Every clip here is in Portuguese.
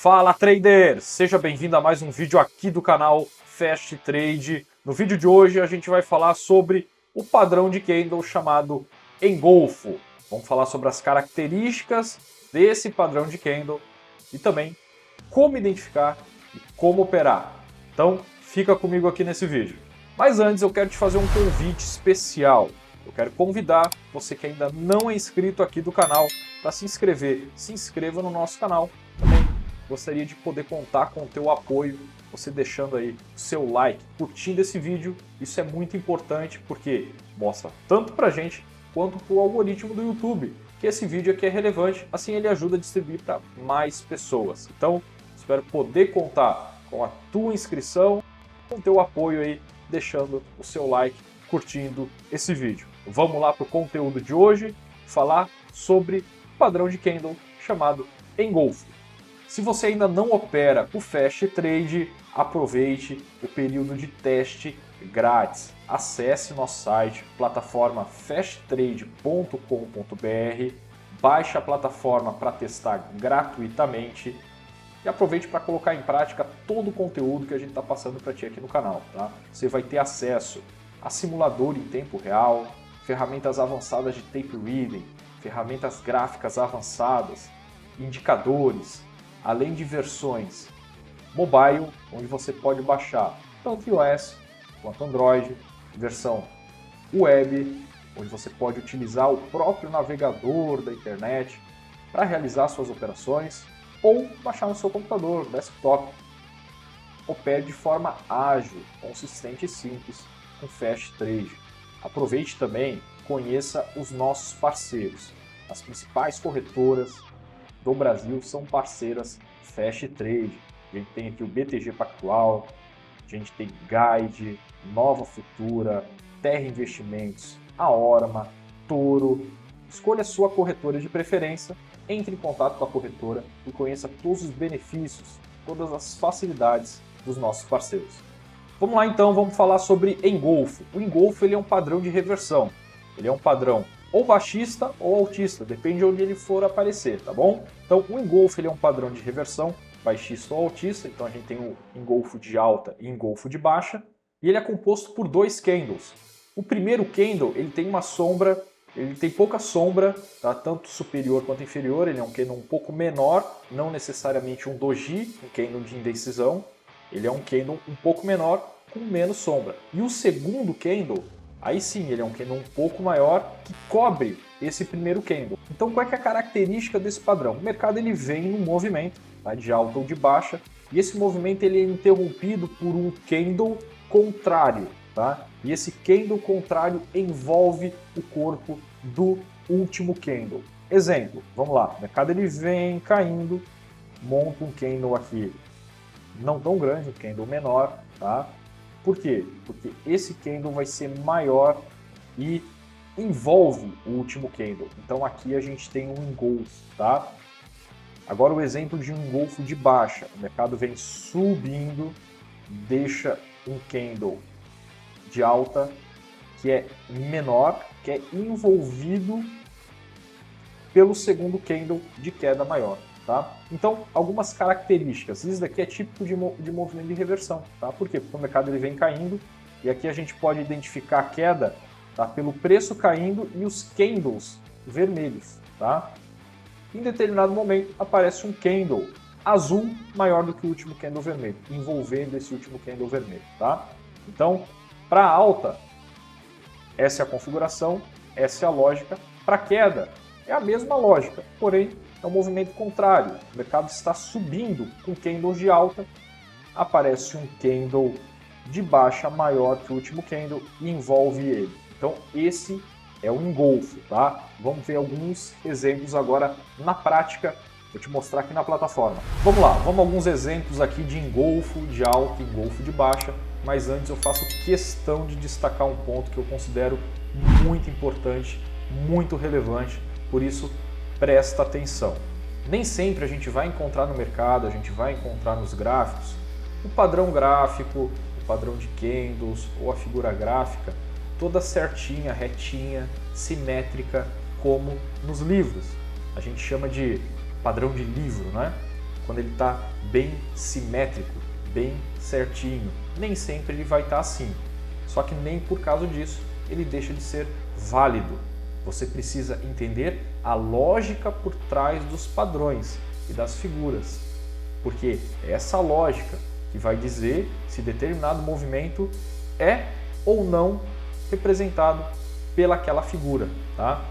Fala trader, seja bem-vindo a mais um vídeo aqui do canal Fast Trade. No vídeo de hoje a gente vai falar sobre o padrão de candle chamado engolfo. Vamos falar sobre as características desse padrão de candle e também como identificar e como operar. Então fica comigo aqui nesse vídeo. Mas antes eu quero te fazer um convite especial. Eu quero convidar você que ainda não é inscrito aqui do canal para se inscrever. Se inscreva no nosso canal. Também gostaria de poder contar com o teu apoio, você deixando aí o seu like, curtindo esse vídeo. Isso é muito importante porque mostra tanto pra gente quanto para o algoritmo do YouTube que esse vídeo aqui é relevante, assim ele ajuda a distribuir para mais pessoas. Então, espero poder contar com a tua inscrição, com o teu apoio aí, deixando o seu like, curtindo esse vídeo. Vamos lá para o conteúdo de hoje, falar sobre o padrão de candle chamado engolfo. Se você ainda não opera o Fast Trade, aproveite o período de teste grátis. Acesse nosso site, plataforma fasttrade.com.br, baixe a plataforma para testar gratuitamente e aproveite para colocar em prática todo o conteúdo que a gente está passando para ti aqui no canal. Tá? Você vai ter acesso a simulador em tempo real, ferramentas avançadas de tape reading, ferramentas gráficas avançadas, indicadores, além de versões mobile, onde você pode baixar tanto iOS quanto Android, versão web, onde você pode utilizar o próprio navegador da internet para realizar suas operações, ou baixar no seu computador, desktop. Opere de forma ágil, consistente e simples com Fast Trade. Aproveite também, conheça os nossos parceiros. As principais corretoras do Brasil são parceiras Fast Trade. A gente tem aqui o BTG Pactual, a gente tem Guide, Nova Futura, Terra Investimentos, a Orma, Toro. Escolha a sua corretora de preferência, entre em contato com a corretora e conheça todos os benefícios, todas as facilidades dos nossos parceiros. Vamos lá então, vamos falar sobre engolfo. O engolfo ele é um padrão de reversão. Ele é um padrão ou baixista ou altista, depende de onde ele for aparecer, tá bom? Então o engolfo ele é um padrão de reversão, baixista ou altista, então a gente tem o engolfo de alta e engolfo de baixa, e ele é composto por dois candles. O primeiro candle ele tem uma sombra, ele tem pouca sombra, tá? Tanto superior quanto inferior, ele é um candle um pouco menor, não necessariamente um doji, um candle de indecisão, ele é um candle um pouco menor, com menos sombra. E o segundo candle, aí sim, ele é um candle um pouco maior que cobre esse primeiro candle. Então, qual é a característica desse padrão? O mercado ele vem num movimento, tá, de alta ou de baixa, e esse movimento ele é interrompido por um candle contrário. Tá? E esse candle contrário envolve o corpo do último candle. Exemplo, vamos lá, o mercado ele vem caindo, monta um candle aqui não tão grande, um candle menor, tá? Por quê? Porque esse candle vai ser maior e envolve o último candle. Então aqui a gente tem um engolfo, tá? Agora o exemplo de um engolfo de baixa. O mercado vem subindo, deixa um candle de alta que é menor, que é envolvido pelo segundo candle de queda maior. Tá? Então, algumas características. Isso daqui é típico de movimento de reversão. Tá? Por quê? Porque o mercado ele vem caindo e aqui a gente pode identificar a queda, tá, pelo preço caindo e os candles vermelhos. Tá? Em determinado momento aparece um candle azul maior do que o último candle vermelho, envolvendo esse último candle vermelho. Tá? Então, para alta, essa é a configuração, essa é a lógica. Para queda, é a mesma lógica, porém é um movimento contrário. O mercado está subindo com candles de alta, aparece um candle de baixa maior que o último candle e envolve ele. Então esse é o engolfo, tá? Vamos ver alguns exemplos agora na prática. Vou te mostrar aqui na plataforma. Vamos lá, vamos a alguns exemplos aqui de engolfo de alta e engolfo de baixa, mas antes eu faço questão de destacar um ponto que eu considero muito importante, muito relevante, por isso presta atenção. Nem sempre a gente vai encontrar no mercado, a gente vai encontrar nos gráficos, o padrão gráfico, o padrão de candles ou a figura gráfica, toda certinha, retinha, simétrica, como nos livros. A gente chama de padrão de livro, né? quando ele está bem simétrico, bem certinho. Nem sempre ele vai estar assim, só que nem por causa disso ele deixa de ser válido. Você precisa entender a lógica por trás dos padrões e das figuras, porque é essa lógica que vai dizer se determinado movimento é ou não representado pelaquela figura, tá?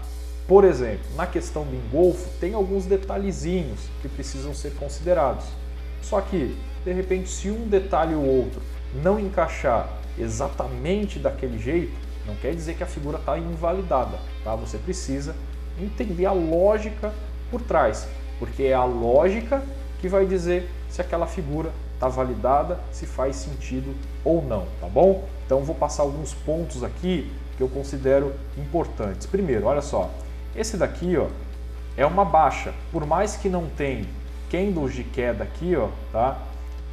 Por exemplo, na questão do engolfo tem alguns detalhezinhos que precisam ser considerados. Só que, de repente, se um detalhe ou outro não encaixar exatamente daquele jeito, não quer dizer que a figura está invalidada, tá? Você precisa entender a lógica por trás, porque é a lógica que vai dizer se aquela figura está validada, se faz sentido ou não, tá bom? Então vou passar alguns pontos aqui que eu considero importantes. Primeiro, olha só, esse daqui, ó, é uma baixa. Por mais que não tenha candles de queda aqui, ó, tá?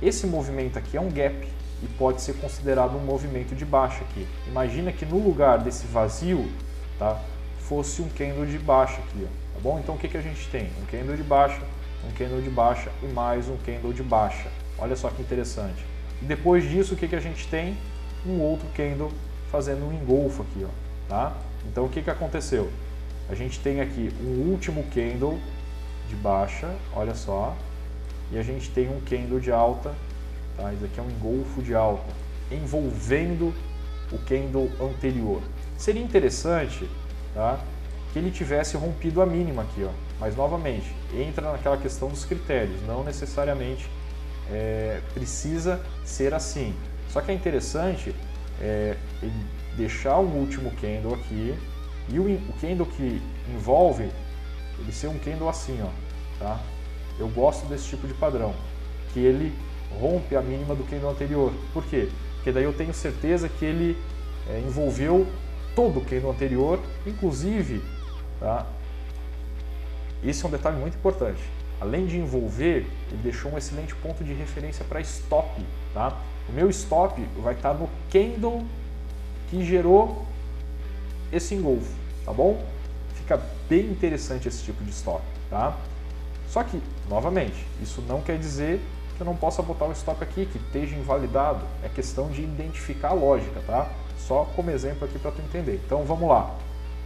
Esse movimento aqui é um gap e pode ser considerado um movimento de baixa aqui. Imagina que no lugar desse vazio, tá, fosse um candle de baixa aqui, ó, tá bom? Então o que que a gente tem? Um candle de baixa e mais um candle de baixa. Olha só que interessante. E depois disso, o que que a gente tem? Um outro candle fazendo um engolfo aqui, ó, tá? Então o que que aconteceu? A gente tem aqui um último candle de baixa, olha só, e a gente tem um candle de alta, tá? Isso aqui é um engolfo de alta, envolvendo o candle anterior. Seria interessante, tá, que ele tivesse rompido a mínima aqui, ó. Mas novamente, entra naquela questão dos critérios, não necessariamente precisa ser assim. Só que é interessante ele deixar um último candle aqui e o candle que envolve ele ser um candle assim, ó, tá? Eu gosto desse tipo de padrão, que ele rompe a mínima do candle anterior. Por quê? Porque daí eu tenho certeza que ele envolveu todo o candle anterior, inclusive, tá? Esse é um detalhe muito importante. Além de envolver, ele deixou um excelente ponto de referência para stop, tá? O meu stop vai estar no candle que gerou esse engolfo, tá bom? Fica bem interessante esse tipo de stop, tá? Só que, novamente, isso não quer dizer que eu não possa botar o stop aqui, que esteja invalidado. É questão de identificar a lógica, tá? Só como exemplo aqui para tu entender. Então, vamos lá.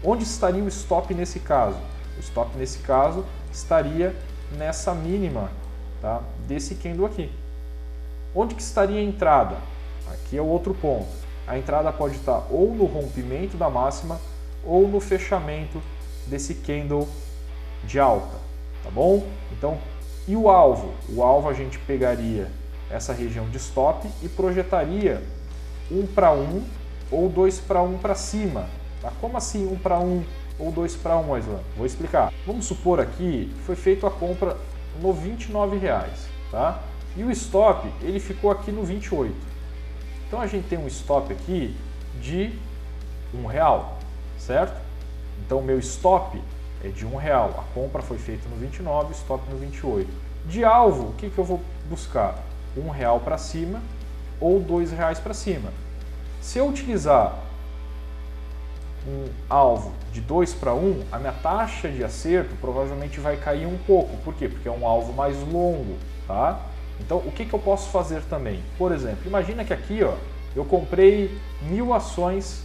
Onde estaria o stop nesse caso? O stop nesse caso estaria nessa mínima, tá, desse candle aqui. Onde que estaria a entrada? Aqui é o outro ponto. A entrada pode estar ou no rompimento da máxima ou no fechamento desse candle de alta, tá bom? Então, e o alvo? O alvo a gente pegaria essa região de stop e projetaria 1 para 1 ou 2 para 1 para cima. Tá? Como assim 1 para 1 ou 2 para 1, Aislan? Vou explicar. Vamos supor aqui que foi feita a compra no R$ 29,00, tá? E o stop, ele ficou aqui no 28. Então a gente tem um stop aqui de R$1, certo? Então o meu stop é de R$1. A compra foi feita no 29, stop no 28. De alvo, o que que eu vou buscar? R$1 para cima ou R$2 para cima. Se eu utilizar um alvo de 2 para 1, a minha taxa de acerto provavelmente vai cair um pouco. Por quê? Porque é um alvo mais longo, tá? Então, o que que eu posso fazer também? Por exemplo, imagina que aqui, ó, eu comprei 1000 ações,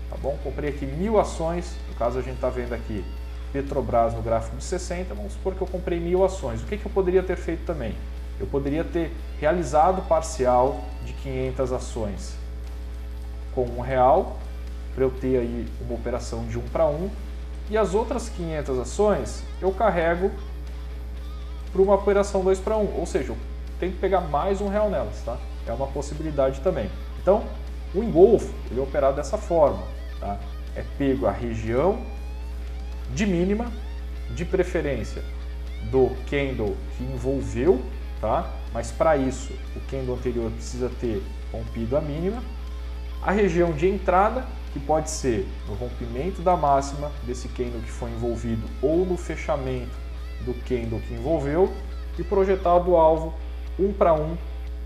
tá bom? Comprei aqui 1000 ações, no caso a gente está vendo aqui Petrobras no gráfico de 60, vamos supor que eu comprei 1000 ações. O que que eu poderia ter feito também? Eu poderia ter realizado parcial de 500 ações com R$1, para eu ter aí uma operação de 1 para 1, e as outras 500 ações eu carrego para uma operação 2 para 1, ou seja, eu tenho que pegar mais R$1 nelas, tá? É uma possibilidade também. Então, o engolfo ele é operado dessa forma, tá? É pego a região de mínima, de preferência do candle que envolveu, tá? Mas para isso o candle anterior precisa ter rompido a mínima, a região de entrada, que pode ser no rompimento da máxima desse candle que foi envolvido ou no fechamento do candle que envolveu, e projetado o alvo 1 para 1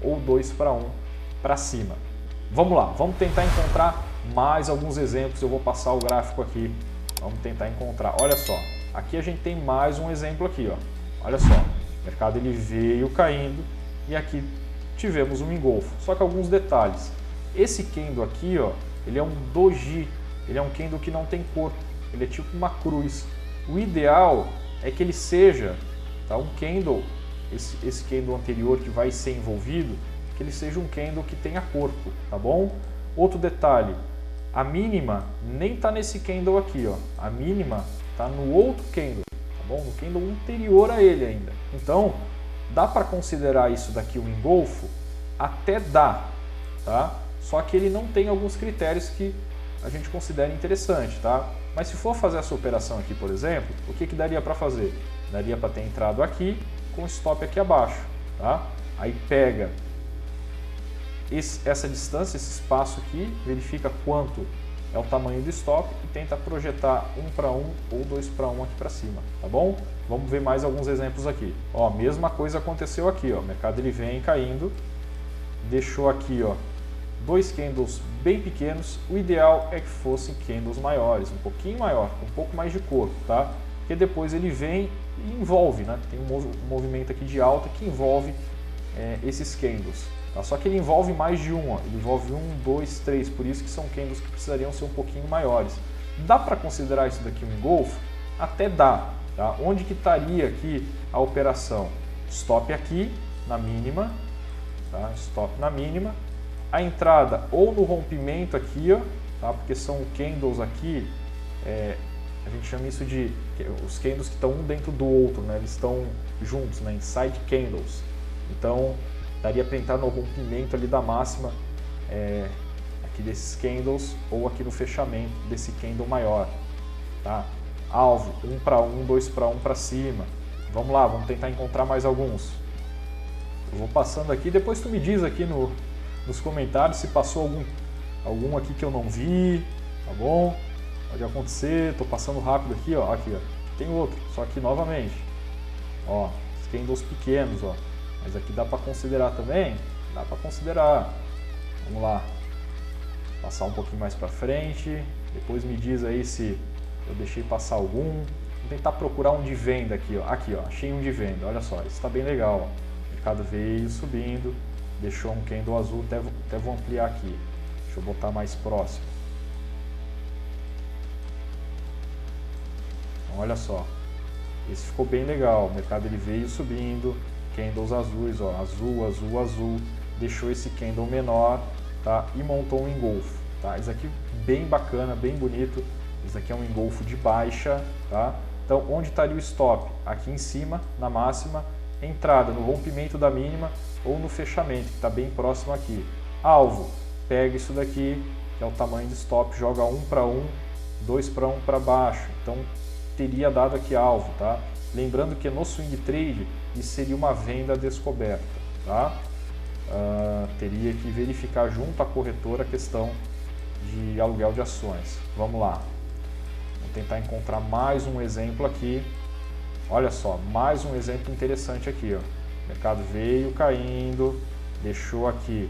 ou 2 para 1 para cima. Vamos lá, vamos tentar encontrar mais alguns exemplos. Eu vou passar o gráfico aqui, vamos tentar encontrar. Olha só, aqui a gente tem mais um exemplo aqui, ó. Olha só, O mercado ele veio caindo e aqui tivemos um engolfo. Só que alguns detalhes. Esse candle aqui, ó, ele é um doji, ele é um candle que não tem corpo, ele é tipo uma cruz. O ideal é que ele seja, tá, um candle, esse candle anterior que vai ser envolvido, que ele seja um candle que tenha corpo, tá bom? Outro detalhe, a mínima nem está nesse candle aqui, ó. A mínima está no outro candle, tá bom? No candle anterior a ele ainda. Então, dá para considerar isso daqui um engolfo? Até dá, tá? Só que ele não tem alguns critérios que a gente considera interessante, tá? Mas se for fazer essa operação aqui, por exemplo, o que daria para fazer? Daria para ter entrado aqui com stop aqui abaixo, tá? Aí pega essa distância, esse espaço aqui, verifica quanto é o tamanho do stop e tenta projetar 1 para 1 ou 2 para 1 aqui para cima, tá bom? Vamos ver mais alguns exemplos aqui. Ó, mesma coisa aconteceu aqui, ó. O mercado ele vem caindo, deixou aqui, ó, 2 candles bem pequenos. O ideal é que fossem candles maiores, um pouquinho maior, com um pouco mais de corpo, tá? Porque depois ele vem e envolve, né? Tem um movimento aqui de alta que envolve esses candles. Tá? Só que ele envolve mais de um, ó. Ele envolve 1, 2, 3, por isso que são candles que precisariam ser um pouquinho maiores. Dá para considerar isso daqui um engolfo? Até dá. Tá? Onde que estaria aqui a operação? Stop aqui na mínima, tá? Stop na mínima. A entrada ou no rompimento aqui, ó, tá? Porque são candles aqui, a gente chama isso de os candles que estão um dentro do outro, né? Eles estão juntos, né? Inside candles. Então, daria para entrar no rompimento ali da máxima aqui desses candles ou aqui no fechamento desse candle maior, tá? Alvo, 1 para 1, 2 para 1 para cima. Vamos lá, vamos tentar encontrar mais alguns. Eu vou passando aqui, depois tu me diz aqui nos comentários se passou algum aqui que eu não vi, tá bom? Pode acontecer, tô passando rápido aqui, ó, tem outro, só que novamente, ó, os candles pequenos, ó. Mas aqui dá para considerar também? Dá para considerar. Vamos lá. Passar um pouquinho mais para frente. Depois me diz aí se eu deixei passar algum. Vou tentar procurar um de venda aqui, ó. Aqui, ó. Achei um de venda. Olha só, esse está bem legal. Ó. O mercado veio subindo. Deixou um candle azul. Até vou ampliar aqui. Deixa eu botar mais próximo. Então, olha só. Esse ficou bem legal. O mercado ele veio subindo. Candles azuis, ó, azul, azul, azul, deixou esse candle menor, tá? E montou um engolfo, tá? Isso aqui bem bacana, bem bonito. Isso aqui é um engolfo de baixa, tá? Então, onde estaria o stop? Aqui em cima, na máxima, entrada no rompimento da mínima ou no fechamento, que está bem próximo aqui. Alvo, pega isso daqui, que é o tamanho do stop, joga 1 para 1, 2 para 1 para baixo. Então, teria dado aqui alvo, tá? Lembrando que no swing trade isso seria uma venda descoberta, tá? Teria que verificar junto à corretora a questão de aluguel de ações. Vamos lá. Vou tentar encontrar mais um exemplo aqui. Olha só, mais um exemplo interessante aqui, ó. O mercado veio caindo, deixou aqui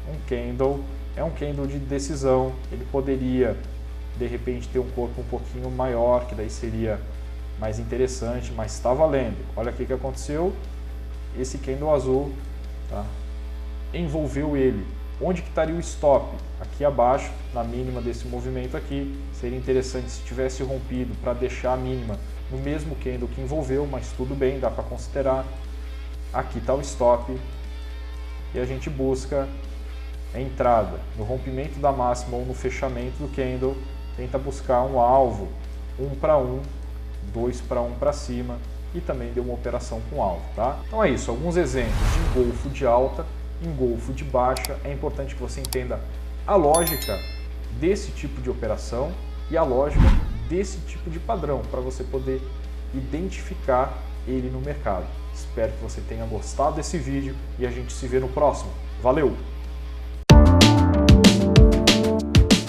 um candle. É um candle de decisão. Ele poderia, de repente, ter um corpo um pouquinho maior, que daí seria mais interessante, mas está valendo. Olha o que aconteceu. Esse candle azul, tá, envolveu ele. Onde que estaria o stop? Aqui abaixo, na mínima desse movimento aqui. Seria interessante se tivesse rompido para deixar a mínima no mesmo candle que envolveu, mas tudo bem, dá para considerar. Aqui está o stop. E a gente busca a entrada no rompimento da máxima ou no fechamento do candle. Tenta buscar um alvo, 1 para 1, 2 para 1 para cima, e também deu uma operação com alvo, tá? Então é isso, alguns exemplos de engolfo de alta, engolfo de baixa. É importante que você entenda a lógica desse tipo de operação e a lógica desse tipo de padrão, para você poder identificar ele no mercado. Espero que você tenha gostado desse vídeo e a gente se vê no próximo. Valeu!